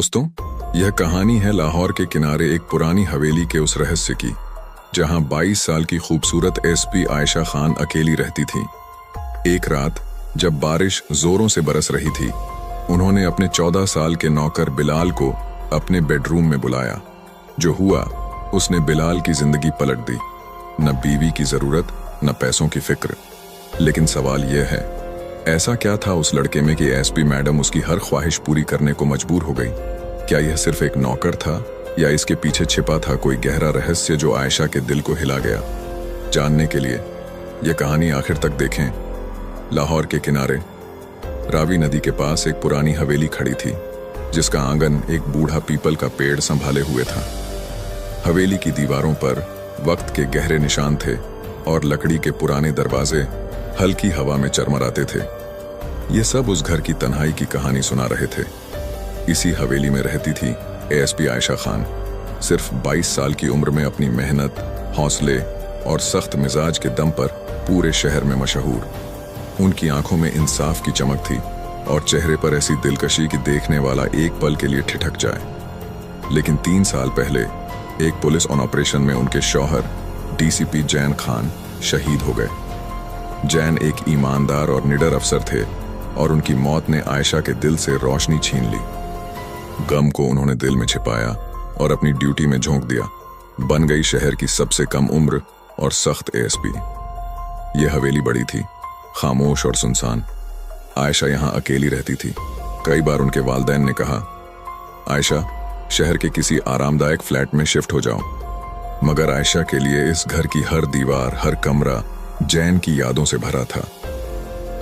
दोस्तों, यह कहानी है लाहौर के किनारे एक पुरानी हवेली के उस रहस्य की जहां 22 साल की खूबसूरत एसपी आयशा खान अकेली रहती थी। एक रात जब बारिश जोरों से बरस रही थी, उन्होंने अपने 14 साल के नौकर बिलाल को अपने बेडरूम में बुलाया। जो हुआ, उसने बिलाल की जिंदगी पलट दी। न बीवी की जरूरत, न पैसों की फिक्र। लेकिन सवाल यह है, ऐसा क्या था उस लड़के में कि एसपी मैडम उसकी हर ख्वाहिश पूरी करने को मजबूर हो गई? क्या यह सिर्फ एक नौकर था या इसके पीछे छिपा था कोई गहरा रहस्य जो आयशा के दिल को हिला गया? जानने के लिए यह कहानी आखिर तक देखें। लाहौर के किनारे रावी नदी के पास एक पुरानी हवेली खड़ी थी जिसका आंगन एक बूढ़ा पीपल का पेड़ संभाले हुए था। हवेली की दीवारों पर वक्त के गहरे निशान थे और लकड़ी के पुराने दरवाजे हल्की हवा में चरमराते थे। ये सब उस घर की तन्हाई की कहानी सुना रहे थे। इसी हवेली में रहती थी एएसपी आयशा खान। सिर्फ 22 साल की उम्र में अपनी मेहनत, हौसले और सख्त मिजाज के दम पर पूरे शहर में मशहूर। उनकी आंखों में इंसाफ की चमक थी और चेहरे पर ऐसी दिलकशी कि देखने वाला एक पल के लिए ठिठक जाए। लेकिन 3 साल पहले एक पुलिस ऑपरेशन में उनके शौहर डीसीपी जैन खान शहीद हो गए। जैन एक ईमानदार और निडर अफसर थे और उनकी मौत ने आयशा के दिल से रोशनी छीन ली। गम को उन्होंने दिल में छिपाया और अपनी ड्यूटी में झोंक दिया। बन गई शहर की सबसे कम उम्र और सख्त एएसपी। यह हवेली बड़ी थी, खामोश और सुनसान। आयशा यहां अकेली रहती थी। कई बार उनके वालिदैन ने कहा, आयशा, शहर के किसी आरामदायक फ्लैट में शिफ्ट हो जाओ। मगर आयशा के लिए इस घर की हर दीवार, हर कमरा जैन की यादों से भरा था।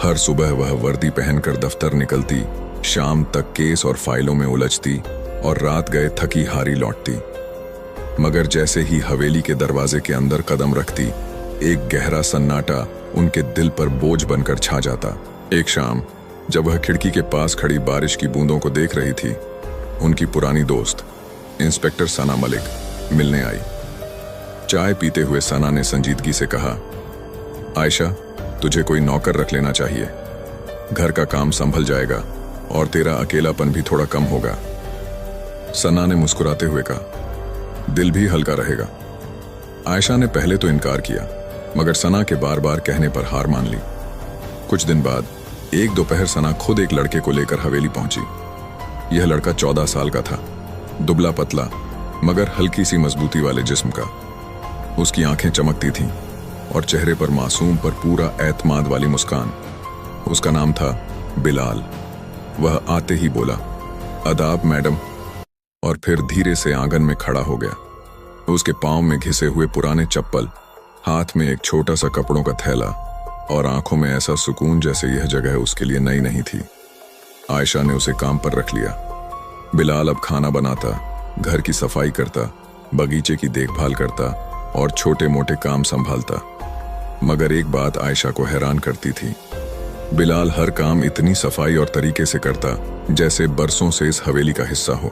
हर सुबह वह वर्दी पहनकर दफ्तर निकलती, शाम तक केस और फाइलों में उलझती और रात गए थकी हारी लौटती। मगर जैसे ही हवेली के दरवाजे के अंदर कदम रखती, एक गहरा सन्नाटा उनके दिल पर बोझ बनकर छा जाता। एक शाम जब वह खिड़की के पास खड़ी बारिश की बूंदों को देख रही थी, उनकी पुरानी दोस्त इंस्पेक्टर सना मलिक मिलने आई। चाय पीते हुए सना ने संजीदगी से कहा, आयशा, तुझे कोई नौकर रख लेना चाहिए। घर का काम संभल जाएगा और तेरा अकेलापन भी थोड़ा कम होगा। सना ने मुस्कुराते हुए कहा, दिल भी हल्का रहेगा। आयशा ने पहले तो इनकार किया, मगर सना के बार बार कहने पर हार मान ली। कुछ दिन बाद एक दोपहर सना खुद एक लड़के को लेकर हवेली पहुंची। यह लड़का 14 साल का था, दुबला पतला मगर हल्की सी मजबूती वाले जिस्म का। उसकी आंखें चमकती थीं और चेहरे पर मासूम पर पूरा एतमाद वाली मुस्कान। उसका नाम था बिलाल। वह आते ही बोला, आदाब मैडम, और फिर धीरे से आंगन में खड़ा हो गया। उसके पांव में घिसे हुए पुराने चप्पल, हाथ में एक छोटा सा कपड़ों का थैला और आंखों में ऐसा सुकून जैसे यह जगह उसके लिए नई नहीं थी। आयशा ने उसे काम पर रख लिया। बिलाल अब खाना बनाता, घर की सफाई करता, बगीचे की देखभाल करता और छोटे मोटे काम संभालता। मगर एक बात आयशा को हैरान करती थी, बिलाल हर काम इतनी सफाई और तरीके से करता जैसे बरसों से इस हवेली का हिस्सा हो।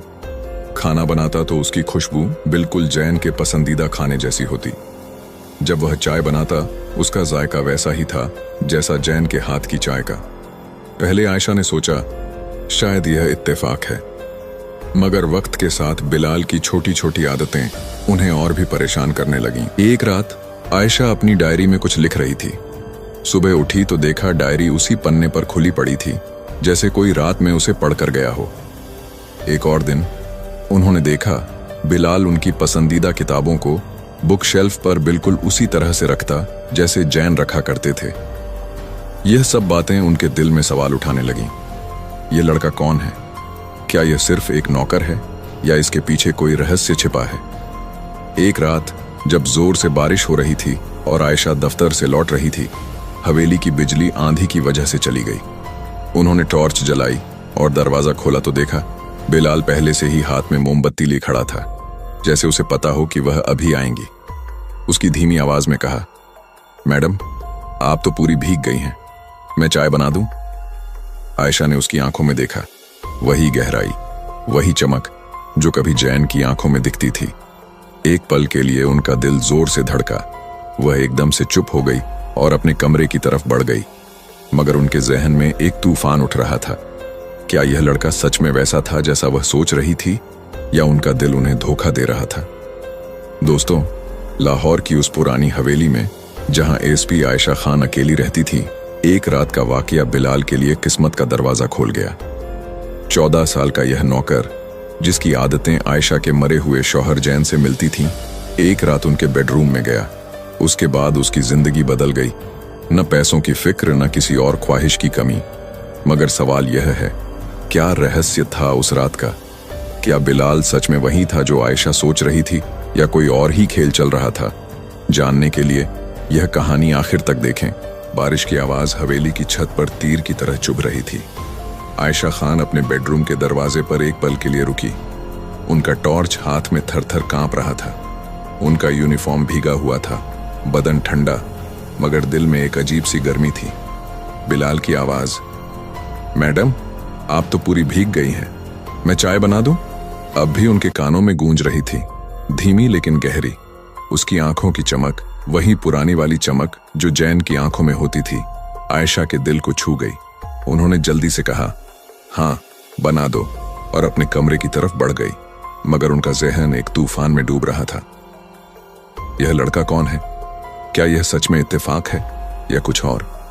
खाना बनाता तो उसकी खुशबू बिल्कुल जैन के पसंदीदा खाने जैसी होती। जब वह चाय बनाता, उसका जायका वैसा ही था जैसा जैन के हाथ की चाय का। पहले आयशा ने सोचा शायद यह इत्तेफाक है, मगर वक्त के साथ बिलाल की छोटी छोटी आदतें उन्हें और भी परेशान करने लगीं। एक रात आयशा अपनी डायरी में कुछ लिख रही थी। सुबह उठी तो देखा डायरी उसी पन्ने पर खुली पड़ी थी जैसे कोई रात में उसे पढ़कर गया हो। एक और दिन उन्होंने देखा बिलाल उनकी पसंदीदा किताबों को बुक शेल्फ पर बिल्कुल उसी तरह से रखता जैसे जैन रखा करते थे। यह सब बातें उनके दिल में सवाल उठाने लगीं। यह लड़का कौन है? क्या यह सिर्फ एक नौकर है या इसके पीछे कोई रहस्य छिपा है? एक रात जब जोर से बारिश हो रही थी और आयशा दफ्तर से लौट रही थी, हवेली की बिजली आंधी की वजह से चली गई। उन्होंने टॉर्च जलाई और दरवाजा खोला तो देखा बिलाल पहले से ही हाथ में मोमबत्ती लिए खड़ा था, जैसे उसे पता हो कि वह अभी आएंगी। उसकी धीमी आवाज में कहा, मैडम, आप तो पूरी भीग गई हैं, मैं चाय बना दूं? आयशा ने उसकी आंखों में देखा, वही गहराई, वही चमक जो कभी जैन की आंखों में दिखती थी। एक पल के लिए उनका दिल जोर से धड़का। वह एकदम से चुप हो गई और अपने कमरे की तरफ बढ़ गई। मगर उनके जहन में एक तूफान उठ रहा था। क्या यह लड़का सच में वैसा था जैसा वह सोच रही थी, या उनका दिल उन्हें धोखा दे रहा था? दोस्तों, लाहौर की उस पुरानी हवेली में जहां एसपी आयशा खान अकेली रहती थी, एक रात का वाकया बिलाल के लिए किस्मत का दरवाजा खोल गया। 14 साल का यह नौकर, जिसकी आदतें आयशा के मरे हुए शौहर जैन से मिलती थीं, एक रात उनके बेडरूम में गया। उसके बाद उसकी जिंदगी बदल गई। न पैसों की फिक्र, न किसी और ख्वाहिश की कमी। मगर सवाल यह है, क्या रहस्य था उस रात का? क्या बिलाल सच में वही था जो आयशा सोच रही थी, या कोई और ही खेल चल रहा था? जानने के लिए यह कहानी आखिर तक देखें। बारिश की आवाज हवेली की छत पर तीर की तरह चुभ रही थी। आयशा खान अपने बेडरूम के दरवाजे पर एक पल के लिए रुकी। उनका टॉर्च हाथ में थर-थर कांप रहा था। उनका यूनिफॉर्म भीगा हुआ था, बदन ठंडा, मगर दिल में एक अजीब सी गर्मी थी। बिलाल की आवाज, मैडम, आप तो पूरी भीग गई हैं, मैं चाय बना दूं? अब भी उनके कानों में गूंज रही थी, धीमी लेकिन गहरी। उसकी आंखों की चमक वही पुरानी वाली चमक जो जैन की आंखों में होती थी, आयशा के दिल को छू गई। उन्होंने जल्दी से कहा, हाँ बना दो, और अपने कमरे की तरफ बढ़ गई। मगर उनका जहन एक तूफान में डूब रहा था। यह लड़का कौन है? क्या यह सच में इत्तेफाक है या कुछ और?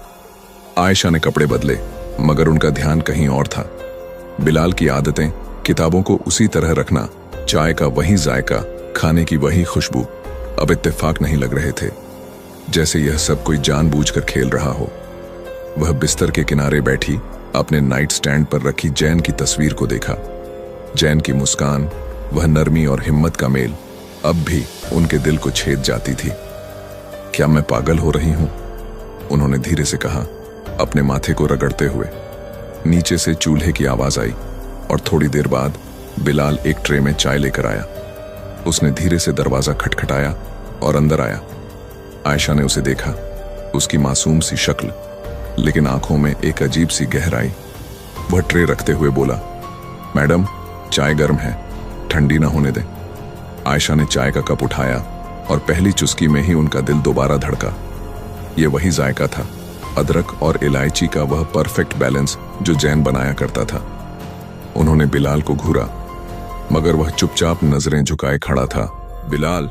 आयशा ने कपड़े बदले, मगर उनका ध्यान कहीं और था। बिलाल की आदतें, किताबों को उसी तरह रखना, चाय का वही जायका, खाने की वही खुशबू, अब इत्तेफाक नहीं लग रहे थे। जैसे यह सब कोई जानबूझकर खेल रहा हो। वह बिस्तर के किनारे बैठी अपने नाइट स्टैंड पर रखी जैन की तस्वीर को देखा। जैन की मुस्कान, वह नरमी और हिम्मत का मेल अब भी उनके दिल को छेद जाती थी। क्या मैं पागल हो रही हूं? उन्होंने धीरे से कहा, अपने माथे को रगड़ते हुए। नीचे से चूल्हे की आवाज आई, और थोड़ी देर बाद बिलाल एक ट्रे में चाय लेकर आया। उसने धीरे से दरवाजा खटखटाया और अंदर आया। आयशा ने उसे देखा, उसकी मासूम सी शक्ल, लेकिन आंखों में एक अजीब सी गहराई। वह ट्रे रखते हुए बोला, मैडम, चाय गर्म है, ठंडी ना होने दें। आयशा ने चाय का कप उठाया, और पहली चुस्की में ही उनका दिल दोबारा धड़का। यह वही जायका था, अदरक और इलायची का वह परफेक्ट बैलेंस जो जैन बनाया करता था। उन्होंने बिलाल को घूरा, मगर वह चुपचाप नजरें झुकाए खड़ा था। बिलाल,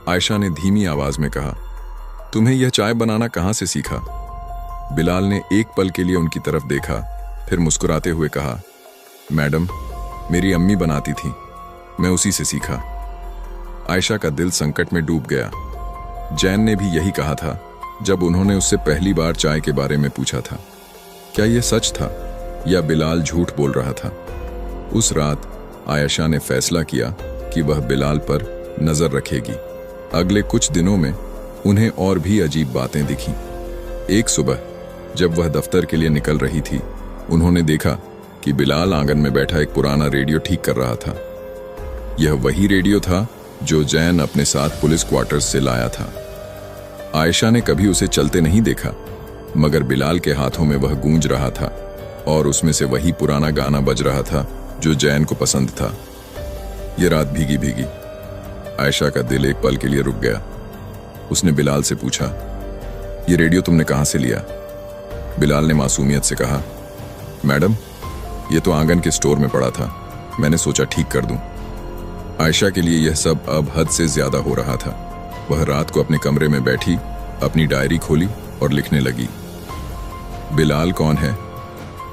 आयशा ने धीमी आवाज में कहा, तुम्हें यह चाय बनाना कहां से सीखा? बिलाल ने एक पल के लिए उनकी तरफ देखा, फिर मुस्कुराते हुए कहा, मैडम, मेरी अम्मी बनाती थी, मैं उसी से सीखा। आयशा का दिल संकट में डूब गया। जैन ने भी यही कहा था जब उन्होंने उससे पहली बार चाय के बारे में पूछा था। क्या यह सच था या बिलाल झूठ बोल रहा था? उस रात आयशा ने फैसला किया कि वह बिलाल पर नजर रखेगी। अगले कुछ दिनों में उन्हें और भी अजीब बातें दिखीं। एक सुबह जब वह दफ्तर के लिए निकल रही थी, उन्होंने देखा कि बिलाल आंगन में बैठा एक पुराना रेडियो ठीक कर रहा था। यह वही रेडियो था जो जैन अपने साथ पुलिस क्वार्टर्स से लाया था। आयशा ने कभी उसे चलते नहीं देखा, मगर बिलाल के हाथों में वह गूंज रहा था, और उसमें से वही पुराना गाना बज रहा था जो जैन को पसंद था। यह रात भीगी भीगी। आयशा का दिल एक पल के लिए रुक गया। उसने बिलाल से पूछा, यह रेडियो तुमने कहां से लिया? बिलाल ने मासूमियत से कहा, मैडम, यह तो आंगन के स्टोर में पड़ा था, मैंने सोचा ठीक कर दूं। आयशा के लिए यह सब अब हद से ज्यादा हो रहा था। वह रात को अपने कमरे में बैठी अपनी डायरी खोली और लिखने लगी, बिलाल कौन है?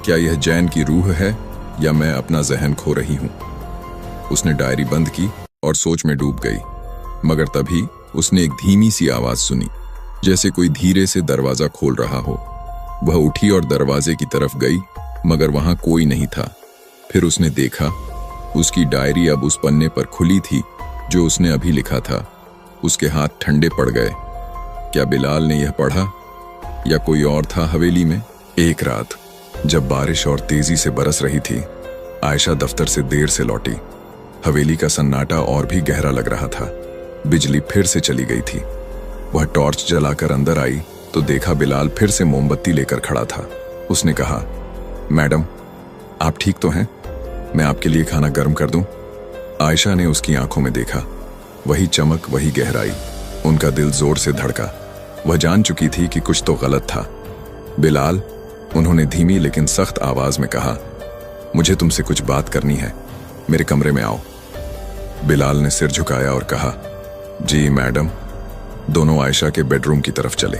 क्या यह जैन की रूह है या मैं अपना जहन खो रही हूं? उसने डायरी बंद की और सोच में डूब गई, मगर तभी उसने एक धीमी सी आवाज सुनी, जैसे कोई धीरे से दरवाजा खोल रहा हो। वह उठी और दरवाजे की तरफ गई, मगर वहां कोई नहीं था। फिर उसने देखा, उसकी डायरी अब उस पन्ने पर खुली थी जो उसने अभी लिखा था। उसके हाथ ठंडे पड़ गए। क्या बिलाल ने यह पढ़ा या कोई और था हवेली में? एक रात जब बारिश और तेजी से बरस रही थी, आयशा दफ्तर से देर से लौटी। हवेली का सन्नाटा और भी गहरा लग रहा था। बिजली फिर से चली गई थी। वह टॉर्च जलाकर अंदर आई तो देखा बिलाल फिर से मोमबत्ती लेकर खड़ा था। उसने कहा, मैडम, आप ठीक तो हैं? मैं आपके लिए खाना गर्म कर दूं? आयशा ने उसकी आंखों में देखा, वही चमक, वही गहराई। उनका दिल जोर से धड़का। वह जान चुकी थी कि कुछ तो गलत था। बिलाल, उन्होंने धीमी लेकिन सख्त आवाज में कहा, मुझे तुमसे कुछ बात करनी है, मेरे कमरे में आओ। बिलाल ने सिर झुकाया और कहा, जी मैडम। दोनों आयशा के बेडरूम की तरफ चले।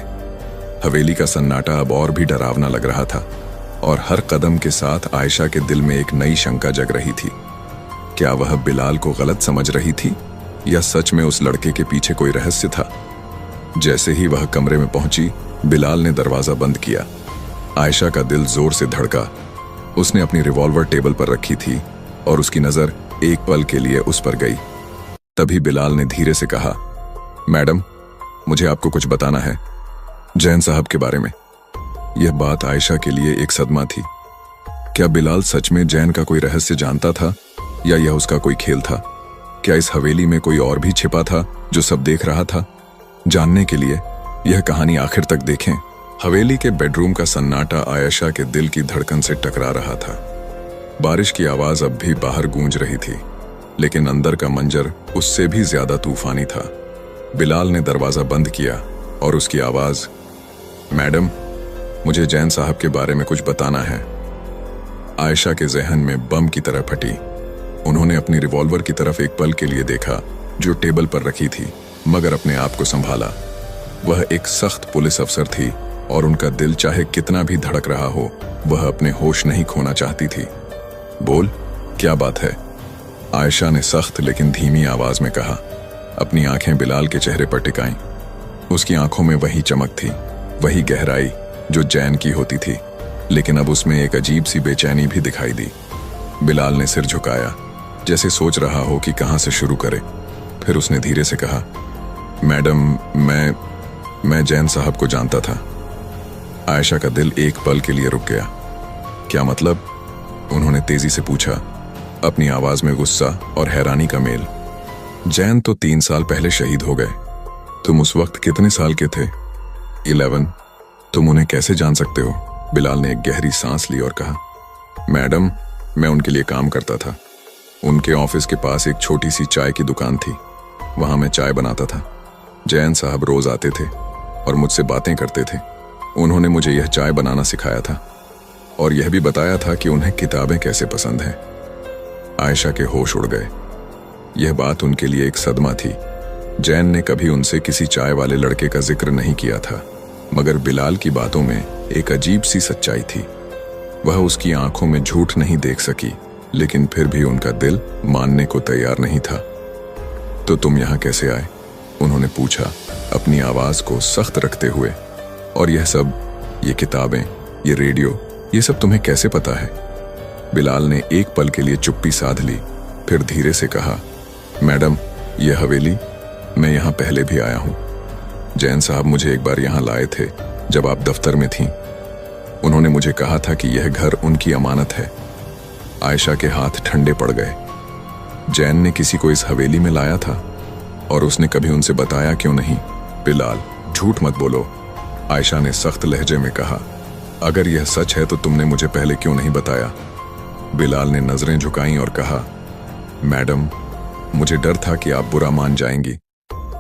हवेली का सन्नाटा अब और भी डरावना लग रहा था और हर कदम के साथ आयशा के दिल में एक नई शंका जग रही थी। क्या वह बिलाल को गलत समझ रही थी या सच में उस लड़के के पीछे कोई रहस्य था? जैसे ही वह कमरे में पहुंची, बिलाल ने दरवाजा बंद किया। आयशा का दिल जोर से धड़का। उसने अपनी रिवॉल्वर टेबल पर रखी थी और उसकी नजर एक पल के लिए उस पर गई। तभी बिलाल ने धीरे से कहा, मैडम, मुझे आपको कुछ बताना है, जैन साहब के बारे में। यह बात आयशा के लिए एक सदमा थी। क्या बिलाल सच में जैन का कोई रहस्य जानता था या यह उसका कोई खेल था? क्या इस हवेली में कोई और भी छिपा था जो सब देख रहा था? जानने के लिए यह कहानी आखिर तक देखें। हवेली के बेडरूम का सन्नाटा आयशा के दिल की धड़कन से टकरा रहा था। बारिश की आवाज अब भी बाहर गूंज रही थी, लेकिन अंदर का मंजर उससे भी ज्यादा तूफानी था। बिलाल ने दरवाजा बंद किया और उसकी आवाज, मैडम, मुझे जैन साहब के बारे में कुछ बताना है, आयशा के जहन में बम की तरह फटी। उन्होंने अपनी रिवॉल्वर की तरफ एक पल के लिए देखा जो टेबल पर रखी थी, मगर अपने आप को संभाला। वह एक सख्त पुलिस अफसर थी और उनका दिल चाहे कितना भी धड़क रहा हो, वह अपने होश नहीं खोना चाहती थी। बोल, क्या बात है? आयशा ने सख्त लेकिन धीमी आवाज में कहा। अपनी आंखें बिलाल के चेहरे पर टिकाईं। उसकी आंखों में वही चमक थी, वही गहराई जो जैन की होती थी, लेकिन अब उसमें एक अजीब सी बेचैनी भी दिखाई दी। बिलाल ने सिर झुकाया, जैसे सोच रहा हो कि कहां से शुरू करे। फिर उसने धीरे से कहा, मैडम, मैं जैन साहब को जानता था। आयशा का दिल एक पल के लिए रुक गया। क्या मतलब? उन्होंने तेजी से पूछा, अपनी आवाज में गुस्सा और हैरानी का मेल। जैन तो 3 साल पहले शहीद हो गए। तुम उस वक्त कितने साल के थे? 11। तुम उन्हें कैसे जान सकते हो? बिलाल ने एक गहरी सांस ली और कहा, मैडम, मैं उनके लिए काम करता था। उनके ऑफिस के पास एक छोटी सी चाय की दुकान थी, वहां मैं चाय बनाता था। जैन साहब रोज आते थे और मुझसे बातें करते थे। उन्होंने मुझे यह चाय बनाना सिखाया था और यह भी बताया था कि उन्हें किताबें कैसे पसंद हैं। आयशा के होश उड़ गए। यह बात उनके लिए एक सदमा थी। जैन ने कभी उनसे किसी चाय वाले लड़के का जिक्र नहीं किया था, मगर बिलाल की बातों में एक अजीब सी सच्चाई थी। वह उसकी आंखों में झूठ नहीं देख सकी, लेकिन फिर भी उनका दिल मानने को तैयार नहीं था। तो तुम यहां कैसे आए? उन्होंने पूछा, अपनी आवाज को सख्त रखते हुए। और यह सब, ये किताबें, ये रेडियो, ये सब तुम्हें कैसे पता है? बिलाल ने एक पल के लिए चुप्पी साध ली, फिर धीरे से कहा, मैडम, यह हवेली, मैं यहाँ पहले भी आया हूँ। जैन साहब मुझे एक बार यहाँ लाए थे जब आप दफ्तर में थीं। उन्होंने मुझे कहा था कि यह घर उनकी अमानत है। आयशा के हाथ ठंडे पड़ गए। जैन ने किसी को इस हवेली में लाया था और उसने कभी उनसे बताया क्यों नहीं? बिलाल, झूठ मत बोलो, आयशा ने सख्त लहजे में कहा। अगर यह सच है तो तुमने मुझे पहले क्यों नहीं बताया? बिलाल ने नजरें झुकाईं और कहा, मैडम, मुझे डर था कि आप बुरा मान जाएंगी।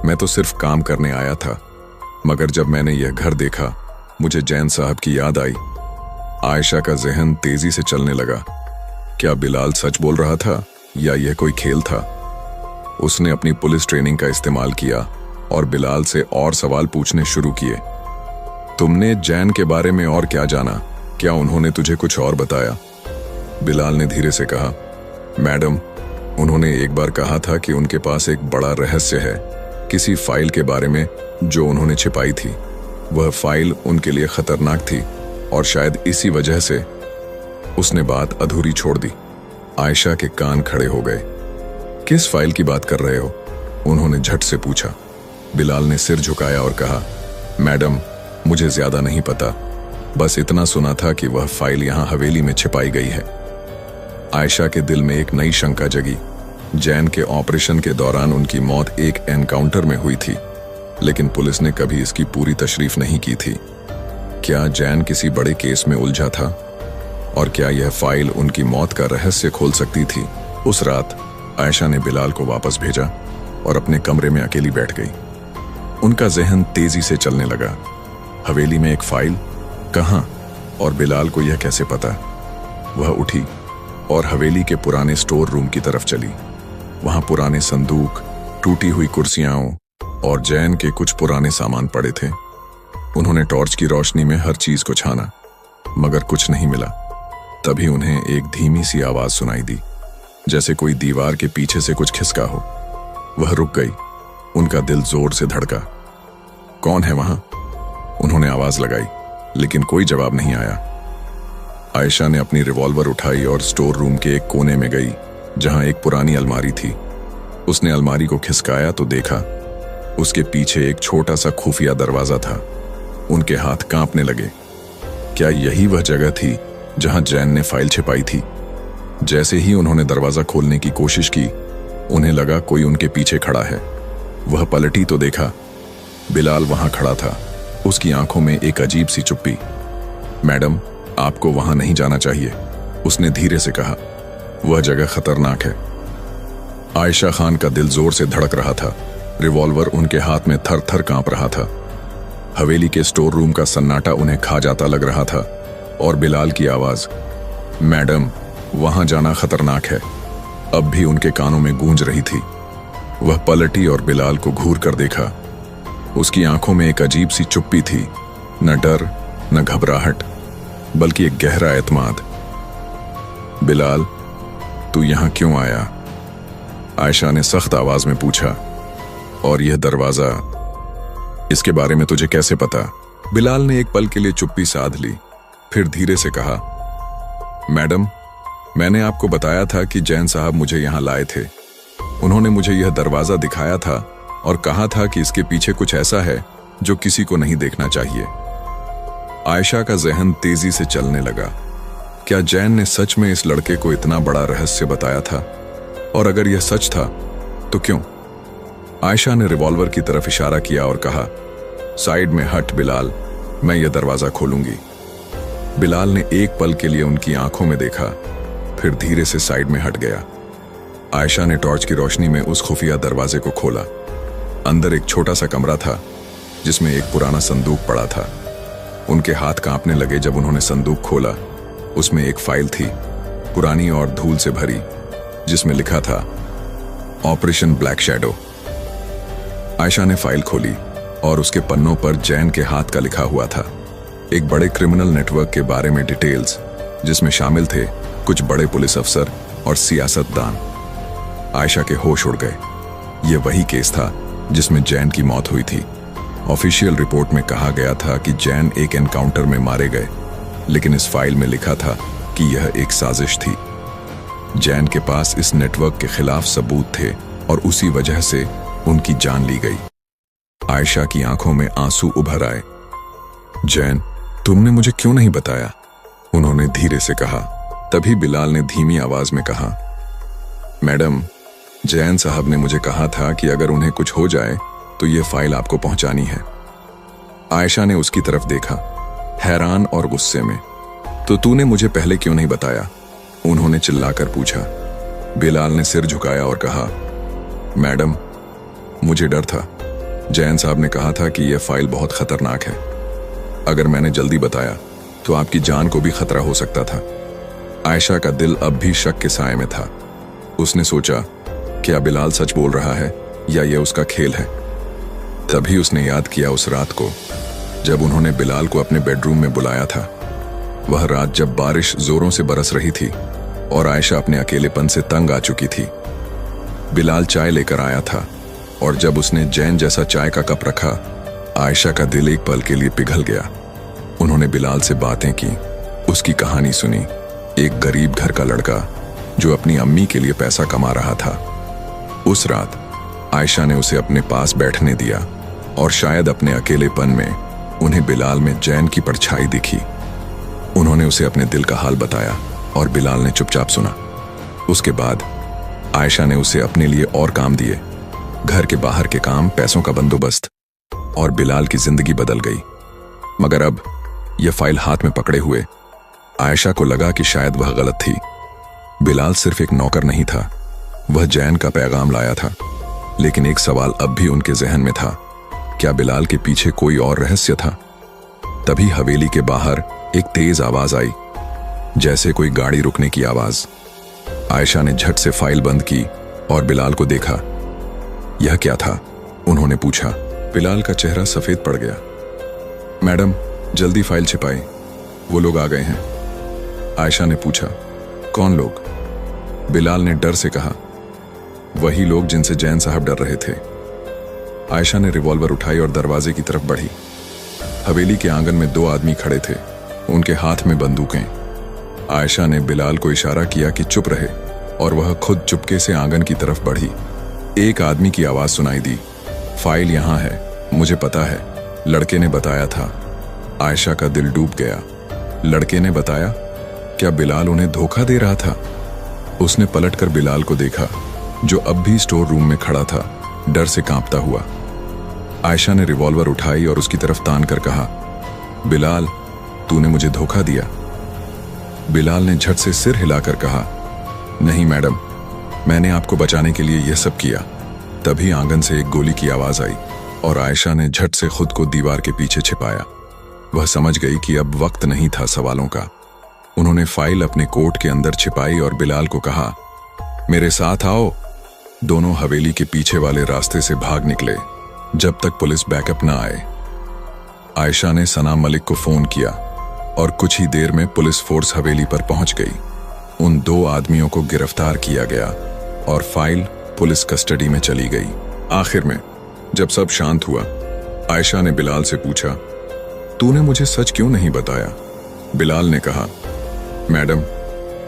मैं तो सिर्फ काम करने आया था, मगर जब मैंने यह घर देखा, मुझे जैन साहब की याद आई। आयशा का जहन तेजी से चलने लगा। क्या बिलाल सच बोल रहा था या यह कोई खेल था? उसने अपनी पुलिस ट्रेनिंग का इस्तेमाल किया और बिलाल से और सवाल पूछने शुरू किए। तुमने जैन के बारे में और क्या जाना? क्या उन्होंने तुझे कुछ और बताया? बिलाल ने धीरे से कहा, मैडम, उन्होंने एक बार कहा था कि उनके पास एक बड़ा रहस्य है, किसी फाइल के बारे में जो उन्होंने छिपाई थी। वह फाइल उनके लिए खतरनाक थी और शायद इसी वजह से। उसने बात अधूरी छोड़ दी। आयशा के कान खड़े हो गए। किस फाइल की बात कर रहे हो? उन्होंने झट से पूछा। बिलाल ने सिर झुकाया और कहा, मैडम, मुझे ज्यादा नहीं पता, बस इतना सुना था कि वह फाइल यहां हवेली में छिपाई गई है। आयशा के दिल में एक नई शंका जगी। जैन के ऑपरेशन के दौरान उनकी मौत एक एनकाउंटर में हुई थी, लेकिन पुलिस ने कभी इसकी पूरी तशरीफ नहीं की थी। क्या जैन किसी बड़े केस में उलझा था? और क्या यह फाइल उनकी मौत का रहस्य खोल सकती थी? उस रात आयशा ने बिलाल को वापस भेजा और अपने कमरे में अकेली बैठ गई। उनका जहन तेजी से चलने लगा। हवेली में एक फाइल, कहां? और बिलाल को यह कैसे पता? वह उठी और हवेली के पुराने स्टोर रूम की तरफ चली। वहां पुराने संदूक, टूटी हुई कुर्सियां और जैन के कुछ पुराने सामान पड़े थे। उन्होंने टॉर्च की रोशनी में हर चीज को छाना, मगर कुछ नहीं मिला। तभी उन्हें एक धीमी सी आवाज सुनाई दी, जैसे कोई दीवार के पीछे से कुछ खिसका हो। वह रुक गई। उनका दिल जोर से धड़का। कौन है वहां? उन्होंने आवाज लगाई, लेकिन कोई जवाब नहीं आया। आयशा ने अपनी रिवॉल्वर उठाई और स्टोर रूम के एक कोने में गई, जहां एक पुरानी अलमारी थी। उसने अलमारी को खिसकाया तो देखा उसके पीछे एक छोटा सा खुफिया दरवाजा था। उनके हाथ कांपने लगे। क्या यही वह जगह थी जहां जैन ने फाइल छिपाई थी? जैसे ही उन्होंने दरवाजा खोलने की कोशिश की, उन्हें लगा कोई उनके पीछे खड़ा है। वह पलटी तो देखा, बिलाल वहां खड़ा था। उसकी आंखों में एक अजीब सी चुप्पी। मैडम, आपको वहां नहीं जाना चाहिए, उसने धीरे से कहा। वह जगह खतरनाक है। आयशा खान का दिल जोर से धड़क रहा था। रिवॉल्वर उनके हाथ में थर थर कांप रहा था। हवेली के स्टोर रूम का सन्नाटा उन्हें खा जाता लग रहा था। और बिलाल की आवाज, मैडम, वहां जाना खतरनाक है, अब भी उनके कानों में गूंज रही थी। वह पलटी और बिलाल को घूर कर देखा। उसकी आंखों में एक अजीब सी चुप्पी थी, न डर न घबराहट, बल्कि एक गहरा एतमाद। बिलाल, तू यहां क्यों आया? आयशा ने सख्त आवाज में पूछा। और यह दरवाजा, इसके बारे में तुझे कैसे पता? बिलाल ने एक पल के लिए चुप्पी साध ली, फिर धीरे से कहा, मैडम, मैंने आपको बताया था कि जैन साहब मुझे यहां लाए थे। उन्होंने मुझे यह दरवाजा दिखाया था और कहा था कि इसके पीछे कुछ ऐसा है जो किसी को नहीं देखना चाहिए। आयशा का जहन तेजी से चलने लगा। क्या जैन ने सच में इस लड़के को इतना बड़ा रहस्य बताया था? और अगर यह सच था तो क्यों? आयशा ने रिवॉल्वर की तरफ इशारा किया और कहा, साइड में हट बिलाल, मैं यह दरवाजा खोलूंगी। बिलाल ने एक पल के लिए उनकी आंखों में देखा, फिर धीरे से साइड में हट गया। आयशा ने टॉर्च की रोशनी में उस खुफिया दरवाजे को खोला। अंदर एक छोटा सा कमरा था, जिसमें एक पुराना संदूक पड़ा था। उनके हाथ कांपने लगे जब उन्होंने संदूक खोला। उसमें एक फाइल थी, पुरानी और धूल से भरी, जिसमें लिखा था, ऑपरेशन ब्लैक शैडो। आयशा ने फाइल खोली और उसके पन्नों पर जैन के हाथ का लिखा हुआ था। एक बड़े क्रिमिनल नेटवर्क के बारे में डिटेल्स, जिसमें शामिल थे कुछ बड़े पुलिस अफसर और सियासतदान। आयशा के होश उड़ गए। यह वही केस था जिसमें जैन की मौत हुई थी। ऑफिशियल रिपोर्ट में कहा गया था कि जैन एक एनकाउंटर में मारे गए, लेकिन इस फाइल में लिखा था कि यह एक साजिश थी। जैन के पास इस नेटवर्क के खिलाफ सबूत थे और उसी वजह से उनकी जान ली गई। आयशा की आंखों में आंसू उभर आए। जैन, तुमने मुझे क्यों नहीं बताया? उन्होंने धीरे से कहा। तभी बिलाल ने धीमी आवाज में कहा, मैडम, जैन साहब ने मुझे कहा था कि अगर उन्हें कुछ हो जाए तो यह फाइल आपको पहुंचानी है। आयशा ने उसकी तरफ देखा, हैरान और गुस्से में। तो तूने मुझे पहले क्यों नहीं बताया? उन्होंने चिल्लाकर पूछा। बिलाल ने सिर झुकाया और कहा, मैडम, मुझे डर था। जैन साहब ने कहा था कि यह फाइल बहुत खतरनाक है। अगर मैंने जल्दी बताया तो आपकी जान को भी खतरा हो सकता था। आयशा का दिल अब भी शक के साए में था। उसने सोचा, क्या बिलाल सच बोल रहा है या यह उसका खेल है? तभी उसने याद किया उस रात को जब उन्होंने बिलाल को अपने बेडरूम में बुलाया था। वह रात जब बारिश जोरों से बरस रही थी और आयशा अपने अकेलेपन से तंग आ चुकी थी। बिलाल चाय लेकर आया था और जब उसने जैन जैसा चाय का कप रखा, आयशा का दिल एक पल के लिए पिघल गया। उन्होंने बिलाल से बातें की, उसकी कहानी सुनी। एक गरीब घर का लड़का जो अपनी अम्मी के लिए पैसा कमा रहा था। उस रात आयशा ने उसे अपने पास बैठने दिया और शायद अपने अकेलेपन में उन्हें बिलाल में जैन की परछाई दिखी। उन्होंने उसे अपने दिल का हाल बताया और बिलाल ने चुपचाप सुना। उसके बाद आयशा ने उसे अपने लिए और काम दिए, घर के बाहर के काम, पैसों का बंदोबस्त, और बिलाल की जिंदगी बदल गई। मगर अब यह फाइल हाथ में पकड़े हुए आयशा को लगा कि शायद वह गलत थी। बिलाल सिर्फ एक नौकर नहीं था, वह जैन का पैगाम लाया था। लेकिन एक सवाल अब भी उनके जहन में था, क्या बिलाल के पीछे कोई और रहस्य था? तभी हवेली के बाहर एक तेज आवाज आई, जैसे कोई गाड़ी रुकने की आवाज। आयशा ने झट से फाइल बंद की और बिलाल को देखा। यह क्या था? उन्होंने पूछा। बिलाल का चेहरा सफेद पड़ गया। मैडम, जल्दी फाइल छिपाएं, वो लोग आ गए हैं। आयशा ने पूछा, कौन लोग? बिलाल ने डर से कहा, वही लोग जिनसे जैन साहब डर रहे थे। आयशा ने रिवॉल्वर उठाई और दरवाजे की तरफ बढ़ी। हवेली के आंगन में 2 आदमी खड़े थे, उनके हाथ में बंदूकें। आयशा ने बिलाल को इशारा किया कि चुप रहे और वह खुद चुपके से आंगन की तरफ बढ़ी। एक आदमी की आवाज सुनाई दी, फाइल यहां है, मुझे पता है, लड़के ने बताया था। आयशा का दिल डूब गया। लड़के ने बताया? क्या बिलाल उन्हें धोखा दे रहा था? उसने पलटकर बिलाल को देखा, जो अब भी स्टोर रूम में खड़ा था, डर से कांपता हुआ। आयशा ने रिवॉल्वर उठाई और उसकी तरफ तान कर कहा, बिलाल, तूने मुझे धोखा दिया। बिलाल ने झट से सिर हिलाकर कहा, नहीं मैडम, मैंने आपको बचाने के लिए यह सब किया। तभी आंगन से एक गोली की आवाज आई और आयशा ने झट से खुद को दीवार के पीछे छिपाया। वह समझ गई कि अब वक्त नहीं था सवालों का। उन्होंने फाइल अपने कोट के अंदर छिपाई और बिलाल को कहा, मेरे साथ आओ। दोनों हवेली के पीछे वाले रास्ते से भाग निकले जब तक पुलिस बैकअप न आए। आयशा ने सना मलिक को फोन किया और कुछ ही देर में पुलिस फोर्स हवेली पर पहुंच गई। उन 2 आदमियों को गिरफ्तार किया गया और फाइल पुलिस कस्टडी में चली गई। आखिर में जब सब शांत हुआ, आयशा ने बिलाल से पूछा, तूने मुझे सच क्यों नहीं बताया? बिलाल ने कहा, मैडम,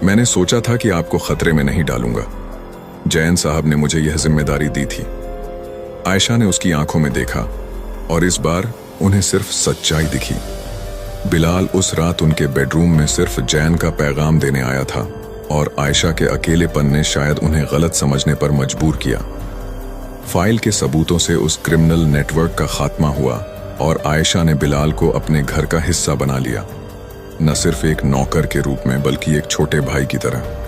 मैंने सोचा था कि आपको खतरे में नहीं डालूंगा। जैन साहब ने मुझे यह जिम्मेदारी दी थी। आयशा ने उसकी आंखों में देखा और इस बार उन्हें सिर्फ सच्चाई दिखी। बिलाल उस रात उनके बेडरूम में सिर्फ जैन का पैगाम देने आया था और आयशा के अकेलेपन ने शायद उन्हें गलत समझने पर मजबूर किया। फाइल के सबूतों से उस क्रिमिनल नेटवर्क का खात्मा हुआ और आयशा ने बिलाल को अपने घर का हिस्सा बना लिया, न सिर्फ एक नौकर के रूप में बल्कि एक छोटे भाई की तरह।